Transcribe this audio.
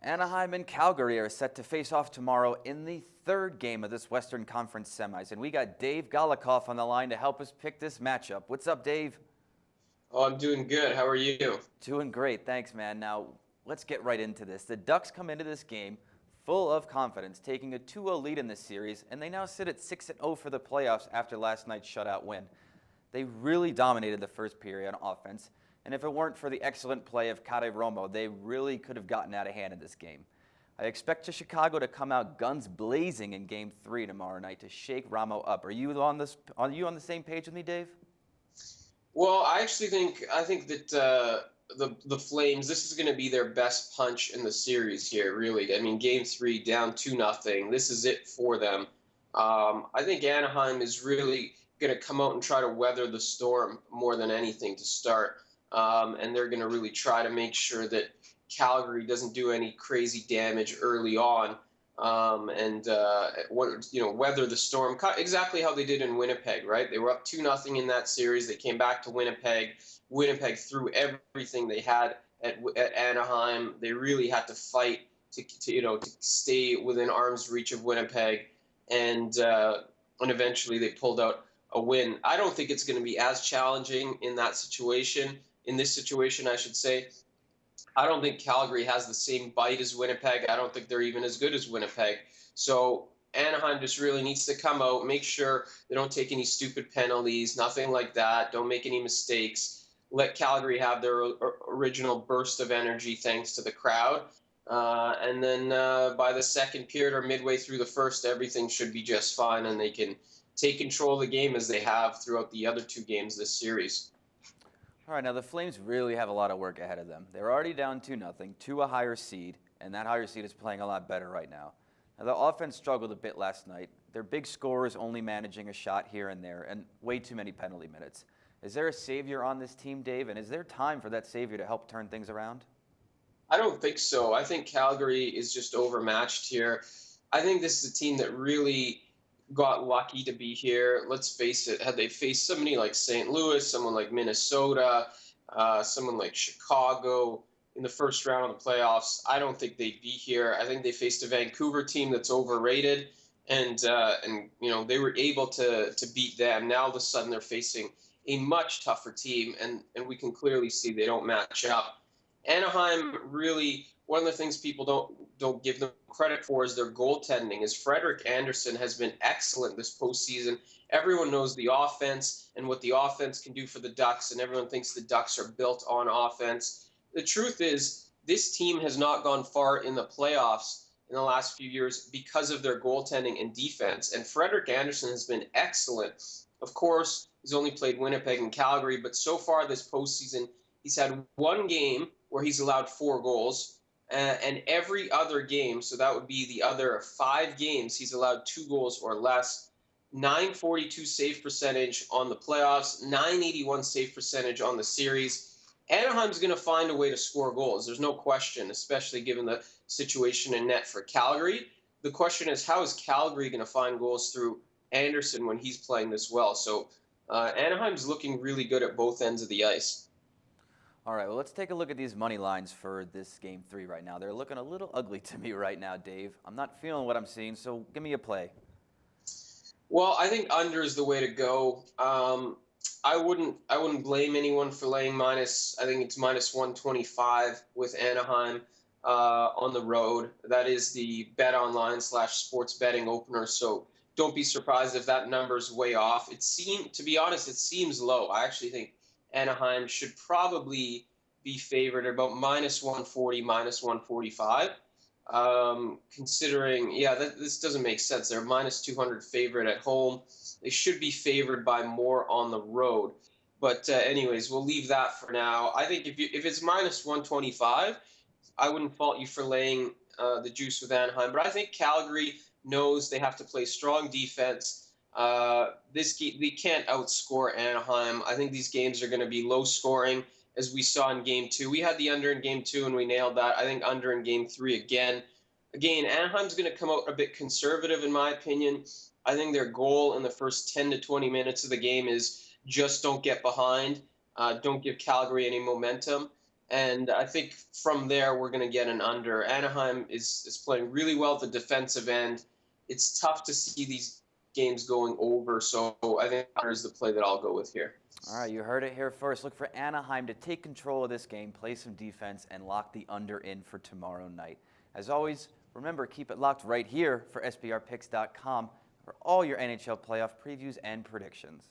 Anaheim and Calgary are set to face off tomorrow in the third game of this Western Conference semis. And we got Dave Golokov on the line to help us pick this matchup. What's up, Dave? Oh, I'm doing good. How are you? Doing great. Thanks, man. Now, let's get right into this. The Ducks come into this game full of confidence, taking a 2-0 lead in this series, and they now sit at 6-0 for the playoffs after last night's shutout win. They really dominated the first period on offense. And if it weren't for the excellent play of Kade Romo, they really could have gotten out of hand in this game. I expect Chicago to come out guns blazing in Game 3 tomorrow night to shake Romo up. Are you on the same page with me, Dave? Well, I actually think that the Flames, this is going to be their best punch in the series here. Really, I mean, Game 3 down 2-0. This is it for them. I think Anaheim is really going to come out and try to weather the storm more than anything to start. And they're going to really try to make sure that Calgary doesn't do any crazy damage early on, weather the storm exactly how they did in Winnipeg. Right, they were up 2-0 in that series. They came back to Winnipeg. Winnipeg threw everything they had at Anaheim. They really had to fight to stay within arm's reach of Winnipeg, and eventually they pulled out a win. I don't think it's going to be as challenging in that situation. In this situation, I should say, I don't think Calgary has the same bite as Winnipeg. I don't think they're even as good as Winnipeg. So Anaheim just really needs to come out, make sure they don't take any stupid penalties, nothing like that. Don't make any mistakes. Let Calgary have their original burst of energy thanks to the crowd. And then by the second period or midway through the first, everything should be just fine, and they can take control of the game as they have throughout the other two games this series. All right, now the Flames really have a lot of work ahead of them. They're already down 2-0 to a higher seed, and that higher seed is playing a lot better right now. Now, the offense struggled a bit last night. Their big scorers only managing a shot here and there, and way too many penalty minutes. Is there a savior on this team, Dave, and is there time for that savior to help turn things around? I don't think so. I think Calgary is just overmatched here. I think this is a team that really got lucky to be here. Let's face it, had they faced somebody like St. Louis, someone like Minnesota, someone like Chicago in the first round of the playoffs, I don't think they'd be here. I think they faced a Vancouver team that's overrated, and they were able to beat them. Now all of a sudden they're facing a much tougher team, and we can clearly see they don't match up. Anaheim really, one of the things people don't give them credit for is their goaltending. As Frederik Andersen has been excellent this postseason. Everyone knows the offense and what the offense can do for the Ducks, and everyone thinks the Ducks are built on offense. The truth is, this team has not gone far in the playoffs in the last few years because of their goaltending and defense. And Frederik Andersen has been excellent. Of course, he's only played Winnipeg and Calgary, but so far this postseason, he's had one game where he's allowed 4 goals, and every other game, so that would be the other 5 games, he's allowed 2 goals or less. 942 save percentage on the playoffs, 981 save percentage on the series. Anaheim's going to find a way to score goals. There's no question, especially given the situation in net for Calgary. The question is, how is Calgary going to find goals through Andersen when he's playing this well? So Anaheim's looking really good at both ends of the ice. All right, well, let's take a look at these money lines for this Game 3 right now. They're looking a little ugly to me right now, Dave. I'm not feeling what I'm seeing, so give me a play. Well, I think under is the way to go. I wouldn't blame anyone for laying minus. I think it's minus 125 with Anaheim on the road. That is the BetOnline/sports betting opener. So don't be surprised if that number's way off. To be honest, it seems low. I actually think Anaheim should probably be favored about minus 140, minus 145. Considering, this doesn't make sense. They're minus 200 favorite at home. They should be favored by more on the road. But anyways, we'll leave that for now. I think if it's minus 125, I wouldn't fault you for laying the juice with Anaheim. But I think Calgary knows they have to play strong defense. They can't outscore Anaheim. I think these games are going to be low scoring, as we saw in Game 2. We had the under in Game 2, and we nailed that. I think under in Game 3 again. Again, Anaheim's going to come out a bit conservative, in my opinion. I think their goal in the first 10 to 20 minutes of the game is just don't get behind. Don't give Calgary any momentum. And I think from there, we're going to get an under. Anaheim is playing really well at the defensive end. It's tough to see these games going over, so I think under is the play that I'll go with here. All right, you heard it here first. Look for Anaheim to take control of this game, play some defense, and lock the under in for tomorrow night. As always, remember, keep it locked right here for SBRpicks.com for all your NHL playoff previews and predictions.